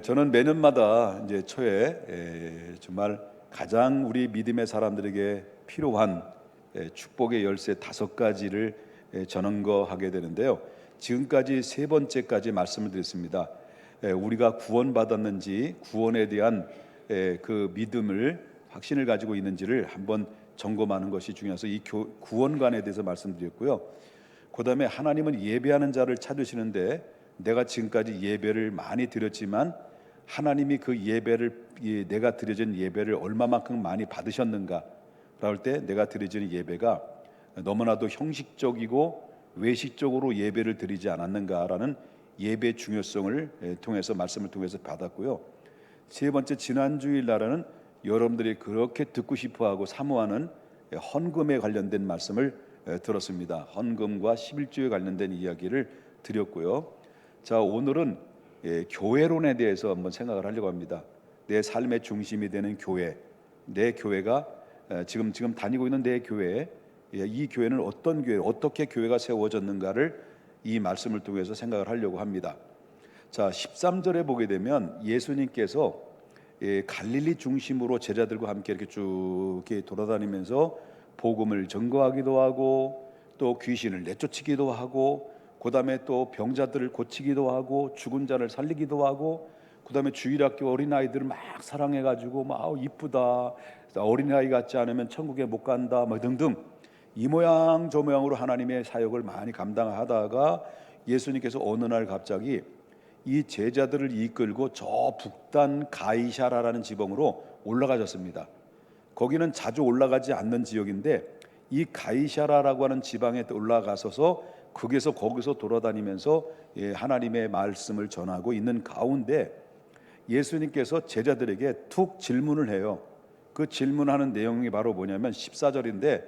저는 매년마다 이제 초에 정말 가장 우리 믿음의 사람들에게 필요한 축복의 열쇠 5가지를 전언거하게 되는데요. 지금까지 3번째까지 말씀을 드렸습니다. 우리가 구원받았는지, 구원에 대한 그 믿음을, 확신을 가지고 있는지를 한번 점검하는 것이 중요해서 이 구원관에 대해서 말씀드렸고요. 그 다음에 하나님은 예배하는 자를 찾으시는데, 내가 지금까지 예배를 많이 드렸지만 하나님이 그 예배를, 내가 드려진 예배를 얼마만큼 많이 받으셨는가 라고 할 때, 내가 드려진 예배가 너무나도 형식적이고 외식적으로 예배를 드리지 않았는가라는 예배 중요성을 통해서, 말씀을 통해서 받았고요. 세 번째, 지난주일 날에는 여러분들이 그렇게 듣고 싶어하고 사모하는 헌금에 관련된 말씀을 들었습니다. 헌금과 11조에 관련된 이야기를 드렸고요. 자, 오늘은 교회론에 대해서 한번 생각을 하려고 합니다. 내 삶의 중심이 되는 교회, 내 교회가 지금 다니고 있는 내 교회, 이 교회는 어떤 교회, 어떻게 교회가 세워졌는가를 이 말씀을 통해서 생각을 하려고 합니다. 자, 13절에 보게 되면 예수님께서 갈릴리 중심으로 제자들과 함께 이렇게 쭉 이렇게 돌아다니면서 복음을 전거하기도 하고, 또 귀신을 내쫓기도 하고, 그 다음에 또 병자들을 고치기도 하고, 죽은 자를 살리기도 하고, 그 다음에 주일학교 어린아이들을 막 사랑해가지고 막 이쁘다, 어린아이 같지 않으면 천국에 못 간다, 뭐 등등 이 모양 저 모양으로 하나님의 사역을 많이 감당하다가 예수님께서 어느 날 갑자기 이 제자들을 이끌고 저 북단 가이사라라는 지방으로 올라가셨습니다. 거기는 자주 올라가지 않는 지역인데, 이 가이사라라고 하는 지방에 올라가서서 거기서 돌아다니면서 하나님의 말씀을 전하고 있는 가운데 예수님께서 제자들에게 툭 질문을 해요. 그 질문하는 내용이 바로 뭐냐면 14절인데,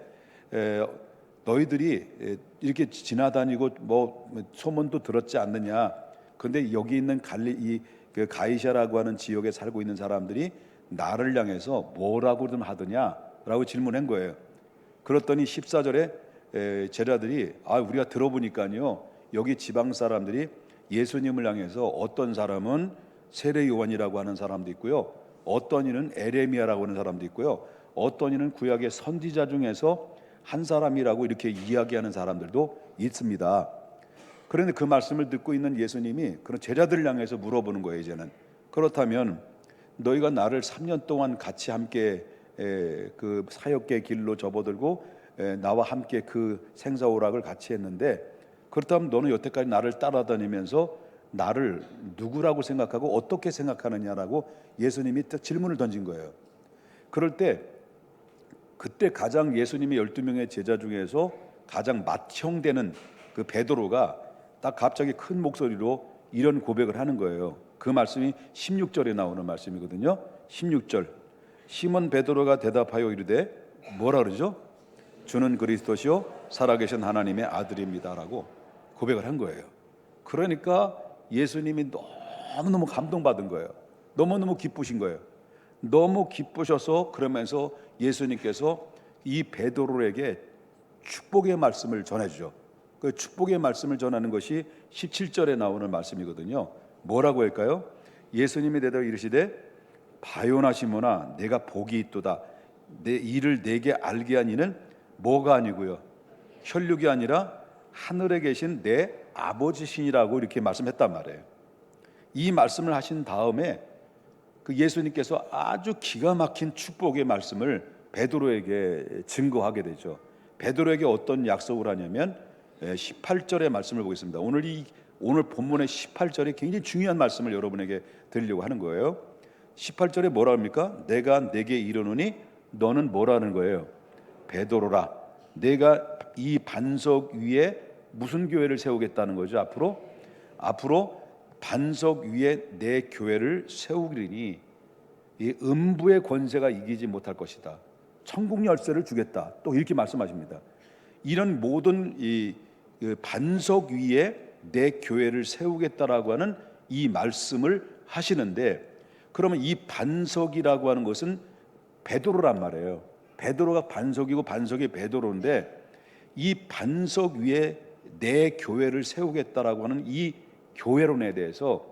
너희들이 이렇게 지나다니고 뭐 소문도 들었지 않느냐? 근데 여기 있는 그 가이사라고 하는 지역에 살고 있는 사람들이 나를 향해서 뭐라고든 하더냐라고 질문한 거예요. 그랬더니 14절에 제자들이 우리가 들어보니까요, 여기 지방 사람들이 예수님을 향해서 어떤 사람은 세례 요한이라고 하는 사람도 있고요, 어떤 이는 에레미야라고 하는 사람도 있고요, 어떤 이는 구약의 선지자 중에서 한 사람이라고 이렇게 이야기하는 사람들도 있습니다. 그런데 그 말씀을 듣고 있는 예수님이 그런 제자들을 향해서 물어보는 거예요. 이제는 그렇다면 너희가 나를 3년 동안 같이 함께 그 사역의 길로 접어들고 나와 함께 그 생사오락을 같이 했는데, 그렇다면 너는 여태까지 나를 따라다니면서 나를 누구라고 생각하고 어떻게 생각하느냐라고 예수님이 딱 질문을 던진 거예요. 그럴 때 그때 가장 예수님의 12명의 제자 중에서 가장 맏형되는 그 베드로가 딱 갑자기 큰 목소리로 이런 고백을 하는 거예요. 그 말씀이 16절에 나오는 말씀이거든요. 16절, 시몬 베드로가 대답하여 이르되, 뭐라 그러죠? 주는 그리스도시요 살아계신 하나님의 아들입니다라고 고백을 한 거예요. 그러니까 예수님이 너무너무 감동받은 거예요. 너무너무 기쁘신 거예요. 너무 기쁘셔서, 그러면서 예수님께서 이 베드로에게 축복의 말씀을 전해주죠. 그 축복의 말씀을 전하는 것이 17절에 나오는 말씀이거든요. 뭐라고 할까요? 예수님이 대답 이르시되, 바요나 시몬아 내가 복이 있도다. 내 일을 내게 알게 한 이는 뭐가 아니고요, 혈육이 아니라 하늘에 계신 내 아버지시니라고 이렇게 말씀했단 말이에요. 이 말씀을 하신 다음에 그 예수님께서 아주 기가 막힌 축복의 말씀을 베드로에게 증거하게 되죠. 베드로에게 어떤 약속을 하냐면 18절의 말씀을 보겠습니다. 오늘 본문의 18절이 굉장히 중요한 말씀을 여러분에게 드리려고 하는 거예요. 18절에 뭐라 합니까? 내가 내게 이르노니 너는 뭐라는 거예요? 베드로라, 내가 이 반석 위에 무슨 교회를 세우겠다는 거죠? 앞으로 반석 위에 내 교회를 세우리니 이 음부의 권세가 이기지 못할 것이다. 천국 열쇠를 주겠다. 또 이렇게 말씀하십니다. 이런 모든 이 반석 위에 내 교회를 세우겠다라고 하는 이 말씀을 하시는데, 그러면 이 반석이라고 하는 것은 베드로란 말이에요. 베드로가 반석이고 반석이 베드로인데, 이 반석 위에 내 교회를 세우겠다라고 하는 이 교회론에 대해서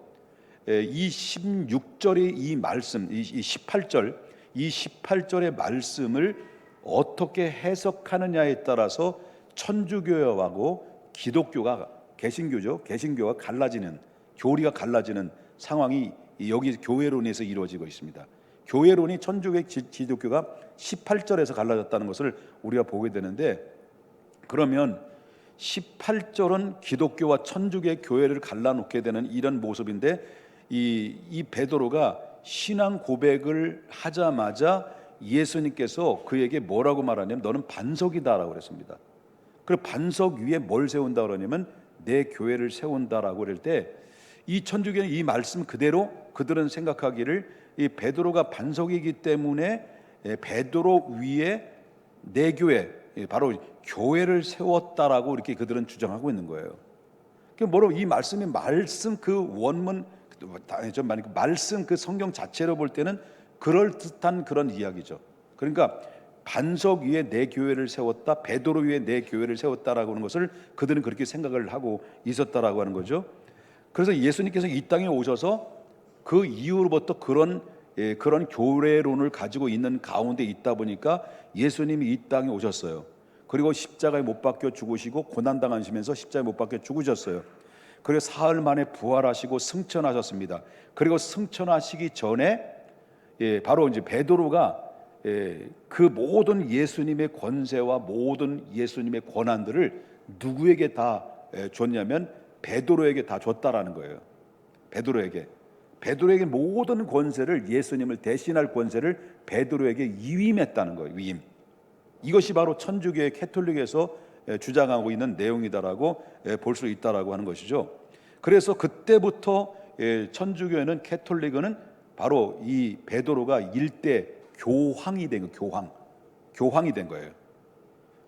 이 16절의 이 말씀, 이 18절, 이 18절의 말씀을 어떻게 해석하느냐에 따라서 천주교하고 기독교가 개신교가 갈라지는, 교리가 갈라지는 상황이 여기 교회론에서 이루어지고 있습니다. 교회론이 천주교 기독교가 18절에서 갈라졌다는 것을 우리가 보게 되는데, 그러면 18절은 기독교와 천주교의 교회를 갈라놓게 되는 이런 모습인데, 이 베드로가 신앙 고백을 하자마자 예수님께서 그에게 뭐라고 말하냐면 너는 반석이다라고 그랬습니다. 그 반석 위에 뭘 세운다 그러냐면 내 교회를 세운다라고 그럴 때, 이 천주교는 이 말씀 그대로 그들은 생각하기를 이 베드로가 반석이기 때문에 베드로 위에 내 교회, 바로 교회를 세웠다라고 이렇게 그들은 주장하고 있는 거예요. 뭐로 이 말씀이 말씀 그 원문, 말씀 그 성경 자체로 볼 때는 그럴 듯한 그런 이야기죠. 그러니까 반석 위에 내 교회를 세웠다, 베드로 위에 내 교회를 세웠다라고 하는 것을 그들은 그렇게 생각을 하고 있었다라고 하는 거죠. 그래서 예수님께서 이 땅에 오셔서 그 이후로부터 그런 교회론을 가지고 있는 가운데 있다 보니까 예수님이 이 땅에 오셨어요. 그리고 십자가에 못 박혀 죽으시고 고난당하시면서 십자가에 못 박혀 죽으셨어요. 그리고 사흘 만에 부활하시고 승천하셨습니다. 그리고 승천하시기 전에 바로 이제 베드로가 그 모든 예수님의 권세와 모든 예수님의 권한들을 누구에게 다 줬냐면 베드로에게 다 줬다라는 거예요. 베드로에게 모든 권세를, 예수님을 대신할 권세를 베드로에게 위임했다는 거예요. 위임. 이것이 바로 천주교의 캐톨릭에서 주장하고 있는 내용이다라고 볼 수 있다라고 하는 것이죠. 그래서 그때부터 천주교에는, 캐톨릭은 바로 이 베드로가 일대 교황이 된 거예요. 교황이 된 거예요.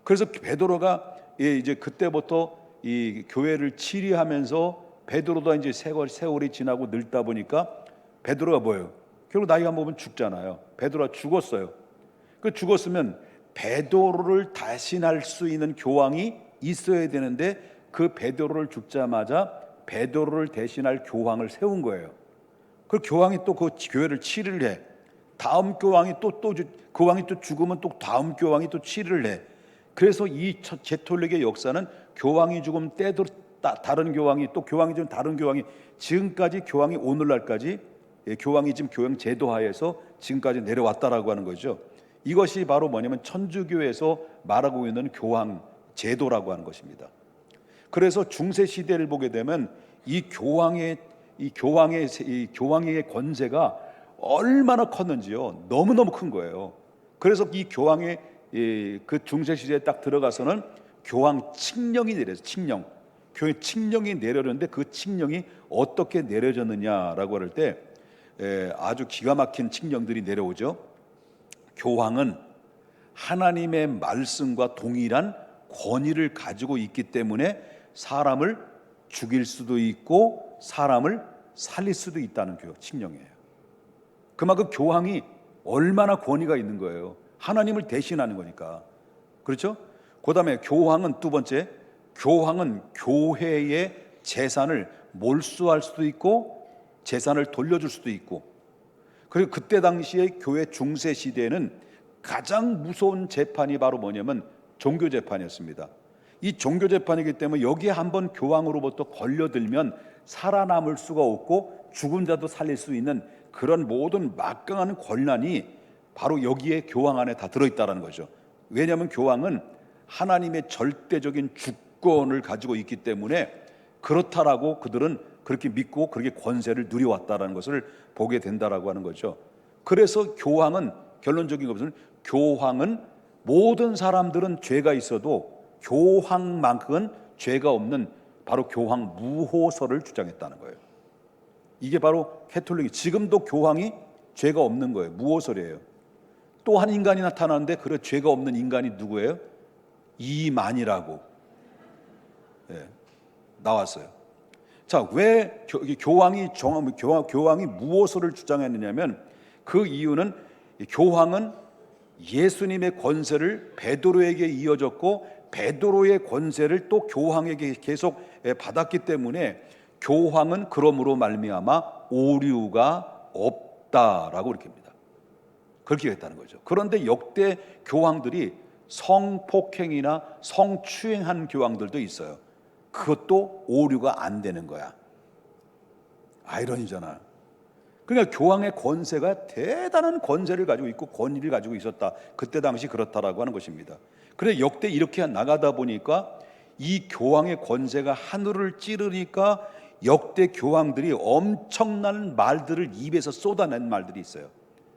그래서 베드로가 이제 그때부터 이 교회를 치리하면서 베드로도 이제 세월이 지나고 늙다 보니까 베드로가 뭐예요? 결국 나이가 먹으면 죽잖아요. 베드로가 죽었어요. 그 죽었으면 베드로를 대신할 수 있는 교황이 있어야 되는데 그 베드로를 죽자마자 베드로를 대신할 교황을 세운 거예요. 그 교황이 또 그 교회를 치리를 해. 다음 교황이 그 왕이 또 죽으면 또 다음 교황이 또 치리를 해. 그래서 이 캐톨릭의 역사는 교황이 죽으면 때도 다른 교황이, 또 교황이 죽으면 다른 교황이, 지금까지 교황이 오늘날까지 교황이 지금 교황 제도 하에서 지금까지 내려왔다라고 하는 거죠. 이것이 바로 뭐냐면 천주교에서 말하고 있는 교황 제도라고 하는 것입니다. 그래서 중세 시대를 보게 되면 이 교황의 권세가 얼마나 컸는지요. 너무너무 큰 거예요. 그래서 이 교황의 그 중세 시대에 딱 들어가서는 교황 칙령이 내려서 교회 칙령이 내려졌는데 그 칙령이 어떻게 내려졌느냐라고 할 때 아주 기가 막힌 칙령들이 내려오죠. 교황은 하나님의 말씀과 동일한 권위를 가지고 있기 때문에 사람을 죽일 수도 있고 사람을 살릴 수도 있다는 칙령이에요. 그만큼 교황이 얼마나 권위가 있는 거예요. 하나님을 대신하는 거니까. 그렇죠? 그 다음에 교황은 두 번째, 교황은 교회의 재산을 몰수할 수도 있고 재산을 돌려줄 수도 있고, 그리고 그때 당시에 교회 중세 시대에는 가장 무서운 재판이 바로 뭐냐면 종교 재판이었습니다. 이 종교 재판이기 때문에 여기에 한번 교황으로부터 걸려들면 살아남을 수가 없고 죽은 자도 살릴 수 있는 그런 모든 막강한 권한이 바로 여기에 교황 안에 다 들어있다는 거죠. 왜냐하면 교황은 하나님의 절대적인 주권을 가지고 있기 때문에 그렇다라고 그들은 그렇게 믿고 그렇게 권세를 누려왔다는 것을 보게 된다라고 하는 거죠. 그래서 교황은, 결론적인 것은 교황은 모든 사람들은 죄가 있어도 교황만큼은 죄가 없는 바로 교황 무호설을 주장했다는 거예요. 이게 바로 캐톨릭이, 지금도 교황이 죄가 없는 거예요. 무호설이에요. 또 한 인간이 나타나는데 그 죄가 없는 인간이 누구예요? 이만이라고 나왔어요. 자, 왜 교황이 무호설을 주장했느냐면 그 이유는 교황은 예수님의 권세를 베드로에게 이어졌고 베드로의 권세를 또 교황에게 계속 받았기 때문에 교황은 그러므로 말미암아 오류가 없다라고 이렇게 합니다. 그렇게 했다는 거죠. 그런데 역대 교황들이 성폭행이나 성추행한 교황들도 있어요. 그것도 오류가 안 되는 거야. 아이러니잖아. 그러니까 교황의 권세가 대단한 권세를 가지고 있고 권위를 가지고 있었다. 그때 당시 그렇다라고 하는 것입니다. 그래 역대 이렇게 나가다 보니까 이 교황의 권세가 하늘을 찌르니까 역대 교황들이 엄청난 말들을 입에서 쏟아낸 말들이 있어요.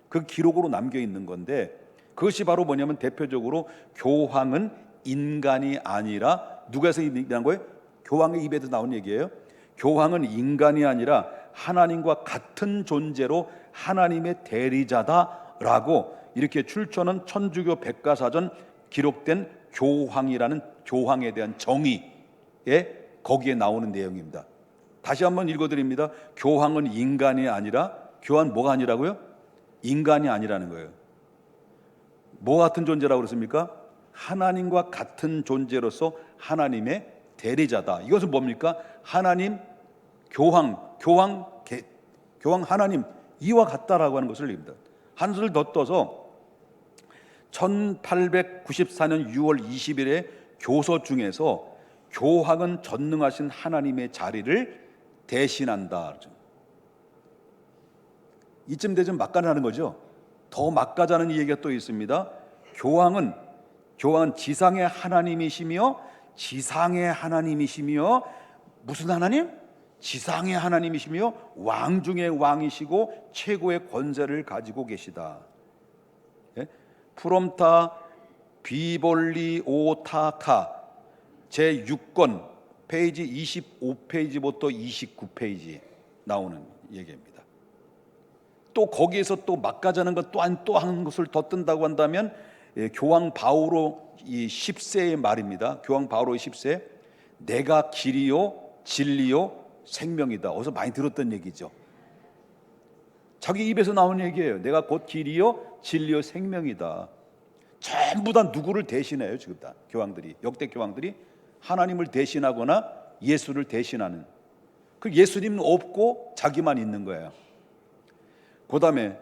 그 기록으로 남겨 있는 건데 그것이 바로 뭐냐면 대표적으로 교황은 인간이 아니라 누가서 얘기한 거예요? 교황의 입에서 나온 얘기예요. 교황은 인간이 아니라 하나님과 같은 존재로 하나님의 대리자다라고 이렇게 출처는 천주교 백과사전 기록된 교황이라는 교황에 대한 정의에 거기에 나오는 내용입니다. 다시 한번 읽어드립니다. 교황은 인간이 아니라 교황은 뭐가 아니라고요? 인간이 아니라는 거예요. 뭐 같은 존재라고 그랬습니까? 하나님과 같은 존재로서 하나님의 대리자다. 이것은 뭡니까? 하나님, 교황 하나님 이와 같다라고 하는 것을 얘기합니다. 한술 더 떠서 1894년 6월 20일에 교서 중에서 교황은 전능하신 하나님의 자리를 대신한다. 이쯤 되면 막가자는 거죠. 더 막가자는 얘기가 또 있습니다. 교황은 지상의 하나님이시며 무슨 하나님? 지상의 하나님이시며 왕 중의 왕이시고 최고의 권세를 가지고 계시다. 프롬타 비볼리오타카 제6권 페이지 25페이지부터 29페이지 나오는 얘기입니다. 또 거기에서 또 막가자는 것 또 한 것을 더 뜬다고 한다면 교황 바오로 10세의 말입니다. 교황 바오로 10세 내가 길이요 진리요 생명이다. 어디서 많이 들었던 얘기죠. 자기 입에서 나온 얘기예요. 내가 곧 길이요 진리요 생명이다. 전부 다 누구를 대신해요. 지금 다 교황들이 역대 교황들이 하나님을 대신하거나 예수를 대신하는 그 예수님은 없고 자기만 있는 거예요. 그 다음에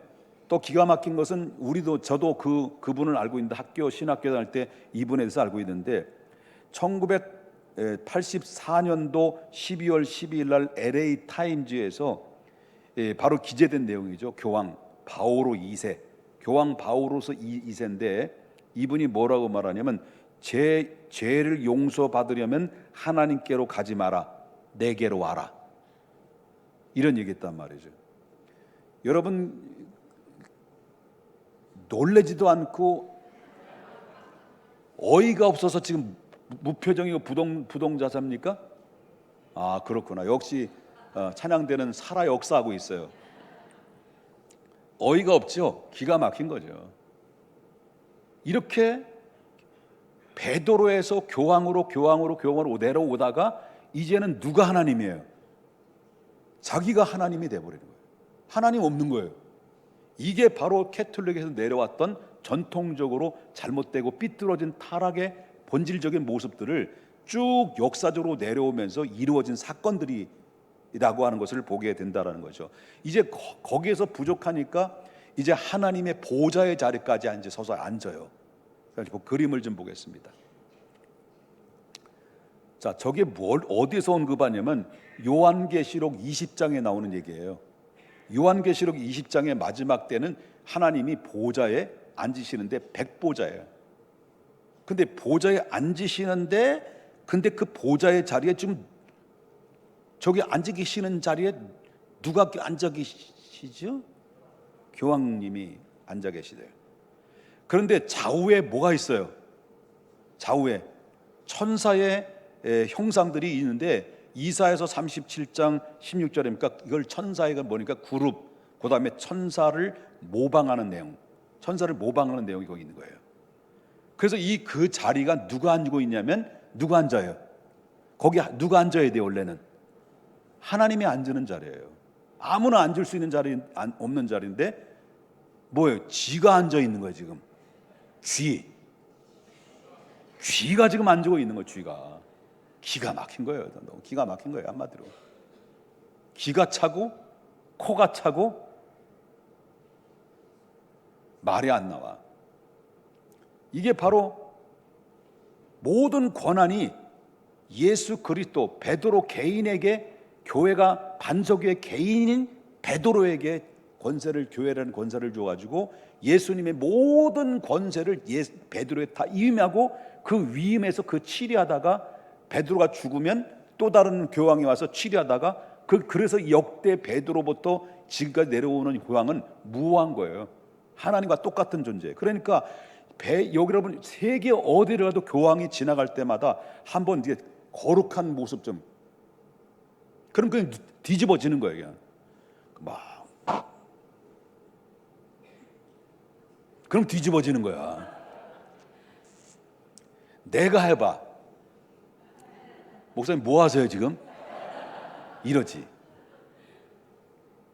또 기가 막힌 것은 저도 그분을 알고 있는데 신학교 다닐 때 이분에 대해서 알고 있는데 1984년도 12월 12일 날 LA 타임즈에서 바로 기재된 내용이죠. 교황 바오로 2세 교황 바오로서 2세인데 이분이 뭐라고 말하냐면 죄를 용서받으려면 하나님께로 가지 마라 내게로 와라 이런 얘기했단 말이죠. 여러분 놀래지도 않고 어이가 없어서 지금 무표정이고 부동자사입니까? 아 그렇구나. 역시 찬양대는 살아 역사하고 있어요. 어이가 없죠. 기가 막힌 거죠. 이렇게 베드로에서 교황으로 내려오다가 이제는 누가 하나님이에요? 자기가 하나님이 돼버리는 거예요. 하나님 없는 거예요. 이게 바로 캐톨릭에서 내려왔던 전통적으로 잘못되고 삐뚤어진 타락의 본질적인 모습들을 쭉 역사적으로 내려오면서 이루어진 사건들이라고 하는 것을 보게 된다는 거죠. 이제 거기에서 부족하니까 이제 하나님의 보좌의 자리까지 이제 서서 앉아요. 그림을 좀 보겠습니다. 자, 저게 어디서 언급하냐면 요한계시록 20장에 나오는 얘기예요. 요한계시록 20장의 마지막 때는 하나님이 보좌에 앉으시는데 백보좌예요. 근데 보좌에 앉으시는데 근데 그 보좌의 자리에 지금 저기 앉아 계시는 자리에 누가 앉아 계시죠? 교황님이 앉아 계시대요. 그런데 좌우에 뭐가 있어요? 좌우에 천사의 형상들이 있는데 이사야서 37장 16절입니까? 이걸 천사가 뭐니까 그룹, 그 다음에 천사를 모방하는 내용이 거기 있는 거예요. 그래서 그 자리가 누가 앉고 있냐면 누가 앉아요? 거기 누가 앉아야 돼요? 원래는 하나님이 앉는 자리예요. 아무나 앉을 수 있는 자리 없는 자리인데 뭐예요? 쥐가 앉아 있는 거예요. 지금 쥐가 지금 앉고 있는 거예요. 쥐가 기가 막힌 거예요. 너무 기가 막힌 거예요. 한마디로 기가 차고 코가 차고 말이 안 나와. 이게 바로 모든 권한이 예수 그리스도 베드로 개인에게, 교회가 반석의 개인인 베드로에게 교회라는 권세를 줘가지고 예수님의 모든 권세를 베드로에 다 위임하고, 그 위임에서 그 치리하다가 베드로가 죽으면 또 다른 교황이 와서 치리하다가, 그래서 역대 베드로부터 지금까지 내려오는 교황은 무한 거예요. 하나님과 똑같은 존재. 그러니까 여러분 세계 어디를 가도 교황이 지나갈 때마다 한번 이제 거룩한 모습 좀, 그럼 그냥 뒤집어지는 거예요. 그냥 막 그럼 뒤집어지는 거야. 내가 해봐. 목사님 뭐 하세요 지금? 이러지.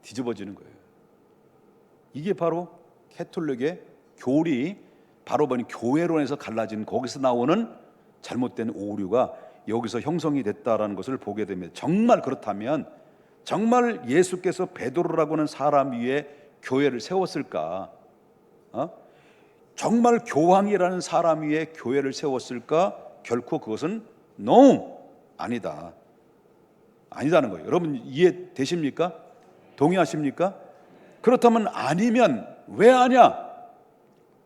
뒤집어지는 거예요. 이게 바로 캐톨릭의 교리, 바로 교회론에서 갈라진, 거기서 나오는 잘못된 오류가 여기서 형성이 됐다라는 것을 보게 됩니다. 정말 그렇다면 정말 예수께서 베드로라고 하는 사람 위에 교회를 세웠을까? 정말 교황이라는 사람 위에 교회를 세웠을까? 결코 그것은 no, 아니다. 아니다는 거예요. 여러분 이해되십니까? 동의하십니까? 그렇다면 아니면 왜 아냐?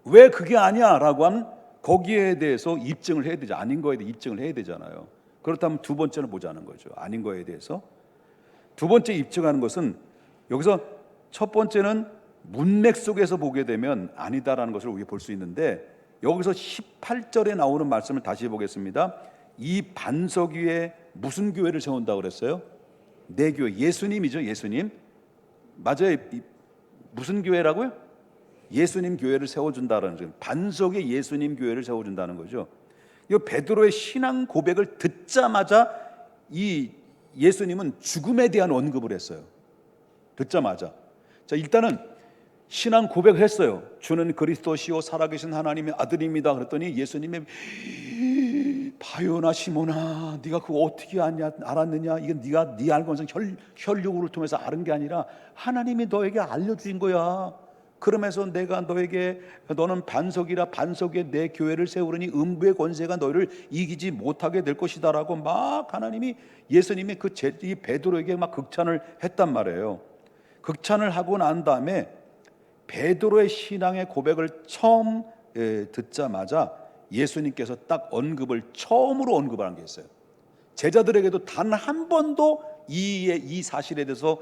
왜 그게 아니야? 라고 하면 거기에 대해서 입증을 해야 되죠. 아닌 거에 대해 입증을 해야 되잖아요. 그렇다면 두 번째는 보자는 거죠. 아닌 거에 대해서 두 번째 입증하는 것은, 여기서 첫 번째는 문맥 속에서 보게 되면 아니다라는 것을 우리가 볼 수 있는데, 여기서 18절에 나오는 말씀을 다시 보겠습니다. 이 반석 위에 무슨 교회를 세운다고 그랬어요? 내 교회, 예수님이죠. 예수님 맞아요. 무슨 교회라고요? 예수님 교회를 세워준다는 거죠. 반석에 예수님 교회를 세워준다는 거죠. 이 베드로의 신앙 고백을 듣자마자 이 예수님은 죽음에 대한 언급을 했어요. 듣자마자. 자, 일단은 신앙 고백을 했어요. 주는 그리스도시요 살아계신 하나님의 아들입니다. 그랬더니 예수님의 바요나 시모나, 네가 그거 어떻게 알았느냐? 이건 네가 네 알고는 혈육을 통해서 아는 게 아니라 하나님이 너에게 알려주신 거야. 그러면서 내가 너는 반석이라, 반석에 내 교회를 세우려니 음부의 권세가 너희를 이기지 못하게 될 것이다라고 막 하나님이, 예수님이 이 베드로에게 막 극찬을 했단 말이에요. 극찬을 하고 난 다음에 베드로의 신앙의 고백을 처음 듣자마자 예수님께서 딱 처음으로 언급하는 게 있어요. 제자들에게도 단 한 번도 이 사실에 대해서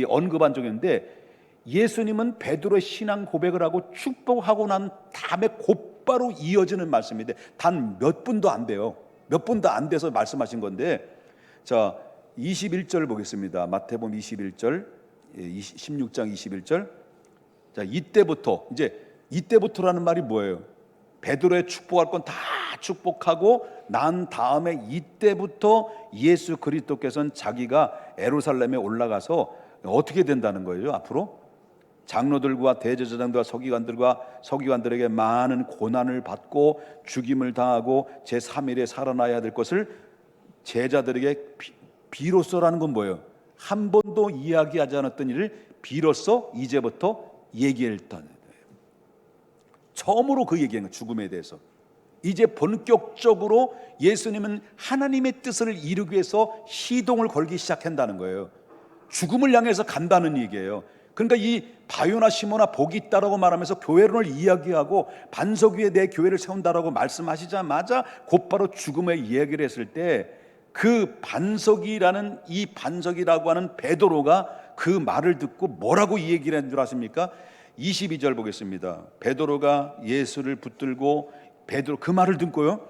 언급한 적이 없는데, 예수님은 베드로의 신앙 고백을 하고 축복하고 난 다음에 곧바로 이어지는 말씀인데, 단 몇 분도 안 돼요. 몇 분도 안 돼서 말씀하신 건데, 자 21절 보겠습니다. 마태복음 21절, 16장 21절. 자, 이때부터라는 말이 뭐예요? 베드로의 축복할 건 다 축복하고 난 다음에 이때부터 예수 그리스도께서는 자기가 예루살렘에 올라가서 어떻게 된다는 거예요? 앞으로 장로들과 대제사장들과 서기관들에게 많은 고난을 받고 죽임을 당하고 제3일에 살아나야 될 것을 제자들에게 비로소라는 건 뭐예요? 한 번도 이야기하지 않았던 일을 비로소 이제부터 얘기했다는 거예요. 처음으로 그 얘기한 거예요. 죽음에 대해서. 이제 본격적으로 예수님은 하나님의 뜻을 이루기 위해서 시동을 걸기 시작한다는 거예요. 죽음을 향해서 간다는 얘기예요. 그러니까 이 바요나 시모나 복이 있다라고 말하면서 교회론을 이야기하고 반석 위에 내 교회를 세운다라고 말씀하시자마자 곧바로 죽음의 이야기를 했을 때, 그 반석이라는, 이 반석이라고 하는 베드로가 그 말을 듣고 뭐라고 이 얘기를 한 줄 아십니까? 22절 보겠습니다. 베드로가 예수를 붙들고, 베드로 그 말을 듣고요,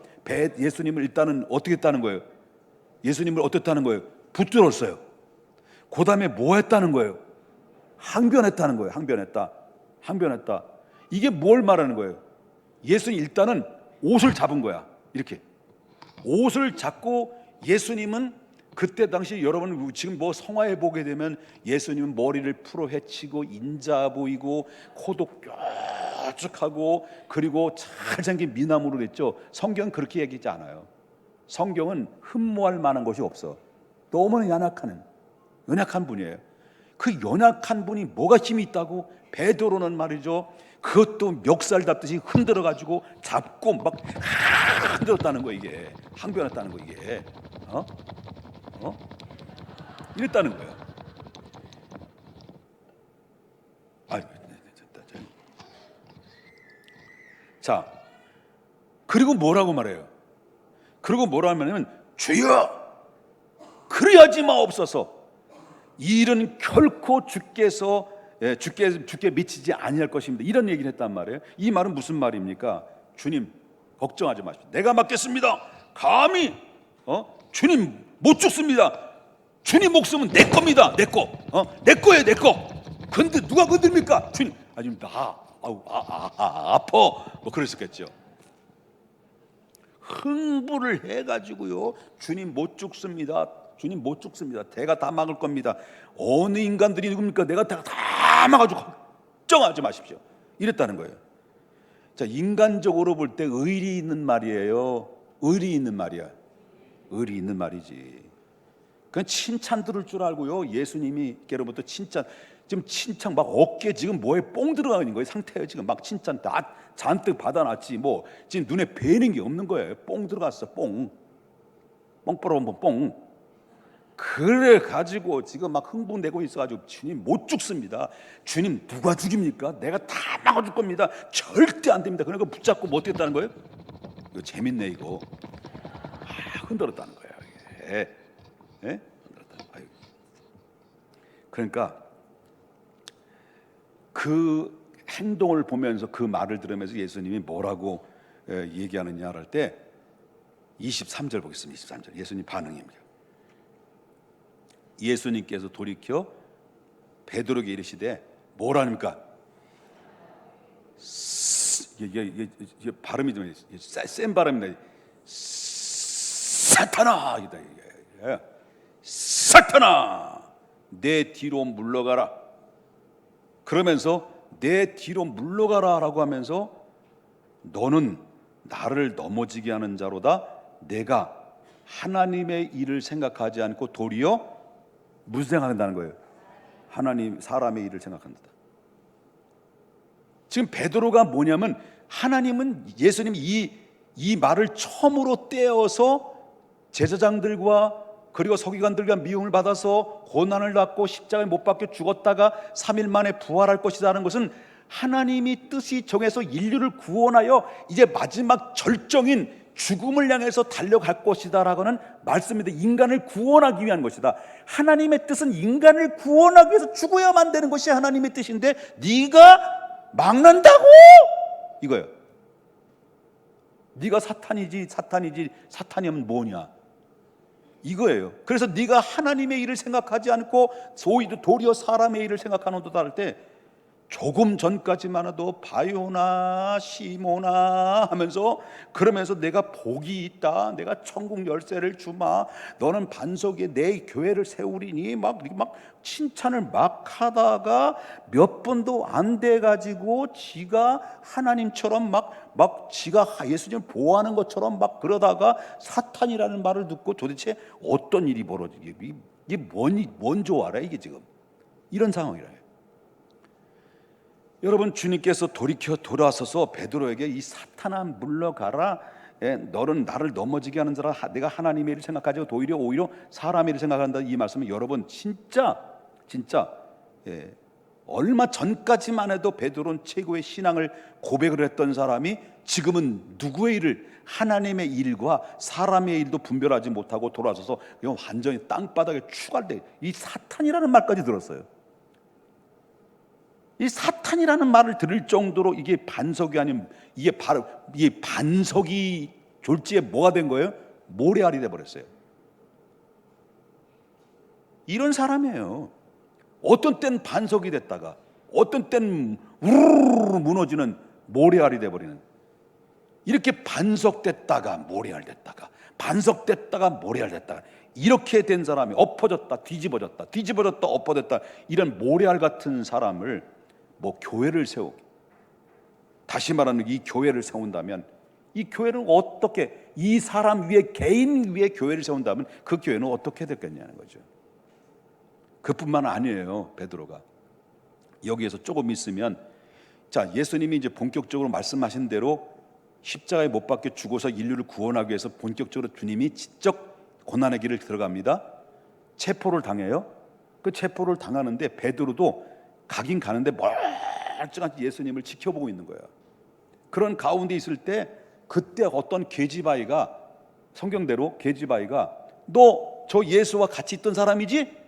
예수님을 일단은 어떻게 했다는 거예요? 예수님을 어떻다는 거예요? 붙들었어요. 그 다음에 뭐 했다는 거예요? 항변했다는 거예요. 항변했다. 이게 뭘 말하는 거예요? 예수님 일단은 옷을 잡은 거야. 이렇게 옷을 잡고, 예수님은 그때 당시, 여러분 지금 뭐 성화에 보게 되면 예수님은 머리를 풀어 헤치고 인자 보이고 코도 뾰족하고 그리고 잘생긴 미남으로 됐죠. 성경은 그렇게 얘기하지 않아요. 성경은 흠모할 만한 것이 없어. 너무나 연약한 분이에요. 그 연약한 분이 뭐가 힘이 있다고? 베드로는 말이죠, 그것도 멱살 잡듯이 흔들어 가지고 잡고 막 흔들었다는 거, 이게 항변했다는 거, 이게 이랬다는 거예요. 자, 그리고 뭐라고 말해요? 그리고 뭐라 하냐면, 주여 그리하지 마옵소서. 이 일은 결코 주께 미치지 아니할 것입니다. 이런 얘기를 했단 말이에요. 이 말은 무슨 말입니까? 주님 걱정하지 마십시오. 내가 맡겠습니다. 감히 주님 못 죽습니다. 주님 목숨은 내 겁니다. 내 거. 내 거예요, 내 거. 근데 누가 건드립니까? 주님. 아니 아파. 뭐 그랬었겠죠. 흥부를 해가지고요, 주님 못 죽습니다. 주님 못 죽습니다. 내가 다 막을 겁니다. 어느 인간들이 누굽니까? 내가 다 막아주고 걱정하지 마십시오. 이랬다는 거예요. 자, 인간적으로 볼 때 의리 있는 말이에요. 의리 있는 말이야. 의리 있는 말이지. 그냥 칭찬 들을 줄 알고요, 예수님이 깨로부터 칭찬, 지금 칭찬 막 어깨 지금 뭐에 뽕 들어가 있는 거예요. 상태예요. 지금 막 칭찬 다 잔뜩 받아놨지 뭐 지금 눈에 뵈는 게 없는 거예요. 뽕 들어갔어. 뽕 뽕뽀로뽕 뽕. 그래 가지고 지금 막 흥분되고 있어가지고, 주님 못 죽습니다. 주님 누가 죽입니까? 내가 다 막아줄 겁니다. 절대 안 됩니다. 그러니까 붙잡고 뭐 어떻게 했다는 거예요? 이거 재밌네, 이거. 흔들었다는 거예요. 예? 흔들었다. 그러니까 그 행동을 보면서, 그 말을 들으면서 예수님이 뭐라고 얘기하느냐 할 때 23절 보겠습니다. 23절 예수님 반응입니다. 예수님께서 돌이켜 베드로에게 이르시되 뭐라니까? 이게 발음이 좀 센 발음이다. 사탄아, 이다. 사탄아, 내 뒤로 물러가라. 그러면서 내 뒤로 물러가라라고 하면서, 너는 나를 넘어지게 하는 자로다. 내가 하나님의 일을 생각하지 않고 도리어 무슨 생각한다는 거예요? 하나님, 사람의 일을 생각한다. 지금 베드로가 뭐냐면, 하나님은, 예수님이 이 말을 처음으로 떼어서 제사장들과 그리고 서기관들과 미움을 받아서 고난을 받고 십자가에 못 박혀 죽었다가 3일 만에 부활할 것이라는 것은 하나님이 뜻이 정해서 인류를 구원하여 이제 마지막 절정인 죽음을 향해서 달려갈 것이다라고는 말씀입니다. 인간을 구원하기 위한 것이다. 하나님의 뜻은 인간을 구원하기 위해서 죽어야만 되는 것이 하나님의 뜻인데, 네가 막는다고? 이거예요. 네가 사탄이지. 사탄이면 뭐냐? 이거예요. 그래서 네가 하나님의 일을 생각하지 않고 도리어 사람의 일을 생각하는도다 할 때, 조금 전까지만 해도 바요나 시모나 하면서, 그러면서 내가 복이 있다, 내가 천국 열쇠를 주마, 너는 반석에 내 교회를 세우리니 막 칭찬을 막 하다가 몇 번도 안 돼 가지고 지가 하나님처럼 막 지가 예수님을 보호하는 것처럼 막 그러다가 사탄이라는 말을 듣고 도대체 어떤 일이 벌어지게, 이게 뭔 조화라 이게 지금. 이런 상황이라요. 여러분, 주님께서 돌이켜 돌아서서 베드로에게 이 사탄아 물러가라, 너는 나를 넘어지게 하는 자라, 내가 하나님의 일을 생각하지 오히려 사람의 일을 생각한다, 이 말씀은 여러분 진짜 얼마 전까지만 해도 베드로는 최고의 신앙을 고백을 했던 사람이 지금은 누구의 일을, 하나님의 일과 사람의 일도 분별하지 못하고 돌아서서 완전히 땅바닥에 추갈돼 이 사탄이라는 말까지 들었어요. 이 사탄이라는 말을 들을 정도로 이게 반석이 아닌, 이게 바로 이 반석이 졸지에 뭐가 된 거예요? 모래알이 돼 버렸어요. 이런 사람이에요. 어떤 땐 반석이 됐다가 어떤 땐 우르르 무너지는 모래알이 돼 버리는, 이렇게 반석됐다가 모래알 됐다가 반석됐다가 모래알 됐다가 이렇게 된 사람이 엎어졌다 뒤집어졌다 엎어졌다, 이런 모래알 같은 사람을 뭐 교회를 세우고, 다시 말하는 이 교회를 세운다면, 이 교회는 어떻게, 이 사람 위에, 개인 위에 교회를 세운다면 그 교회는 어떻게 됐겠냐는 거죠. 그뿐만 아니에요. 베드로가 여기에서 조금 있으면, 자, 예수님이 이제 본격적으로 말씀하신 대로 십자가에 못 박혀 죽어서 인류를 구원하기 위해서 본격적으로 주님이 지적 고난의 길을 들어갑니다. 체포를 당해요. 그 체포를 당하는데 베드로도 가긴 가는데 멀쩡하게 예수님을 지켜보고 있는 거예요. 그런 가운데 있을 때 그때 어떤 계집아이가, 성경대로 계집아이가 너 저 예수와 같이 있던 사람이지?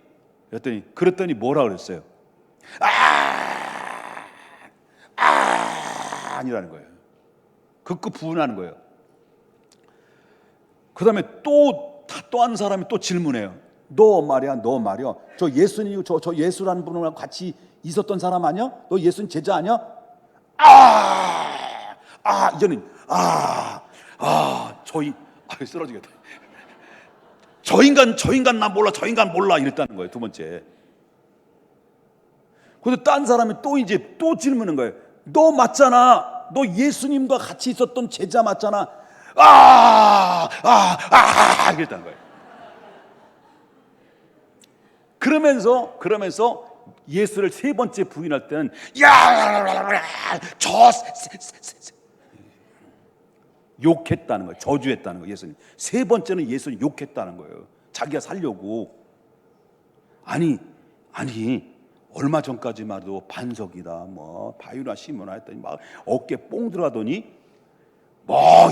그랬더니 뭐라 그랬어요? 아니라는 거예요. 극구 부인하는 거예요. 그 다음에 또 한 사람이 또 질문해요. 너 말이야 저 예수님, 저 예수라는 분하고 같이 있었던 사람 아니야? 너 예수님 제자 아니야? 이제는 쓰러지겠다. 저 인간 나 몰라, 저 인간 몰라 이랬다는 거예요. 두 번째. 근데 딴 사람이 또 질문하는 거예요. 너 맞잖아. 너 예수님과 같이 있었던 제자 맞잖아. 이랬다는 거예요. 그러면서 예수를 세 번째 부인할 때는 욕했다는 거예요. 저주했다는 거예요. 예수님. 세 번째는 예수님 욕했다는 거예요. 자기가 살려고. 아니 얼마 전까지만 해도 반석이다, 뭐 바위나 시모나 했더니 막 어깨 뽕 들어가더니